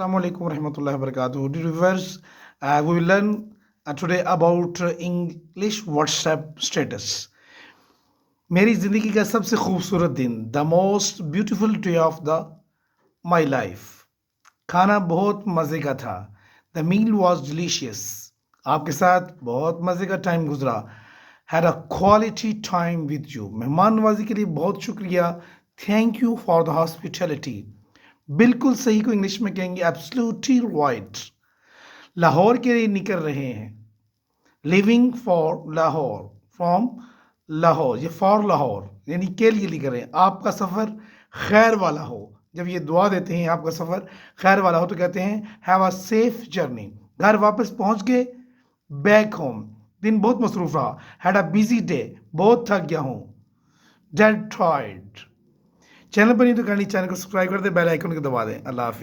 Assalamu alaikum warahmatullahi wabarakatuh. Dear viewers, we will learn today about English WhatsApp status. मेरी ज़िंदगी का सबसे खूबसूरत दिन, the most beautiful day of the my life. खाना बहुत मज़े का था. The meal was delicious. आपके साथ बहुत मज़े का टाइम गुजरा. Had a quality time with you. मेहमान नवाजी के लिए बहुत शुक्रिया. Thank you for the hospitality. बिल्कुल सही को इंग्लिश में कहेंगे एब्सोल्युटली राइट. लाहौर के लिए निकल रहे हैं. Living for Lahore, from Lahore. ये फॉर लाहौर यानी के लिए लिख रहे हैं. आपका सफ़र खैर वाला हो. जब ये दुआ देते हैं आपका सफ़र खैर वाला हो तो कहते हैं हैव अ सेफ जर्नी. घर वापस पहुंच गए. Back home. दिन बहुत मसरूफ रहा. Had a busy day. बहुत थक गया हूँ. Dead tired. चैनल पर नहीं तो करनी, चैनल को सब्सक्राइब कर दे, बेल आइकन को दबा दें. अल्लाह हाफिज़.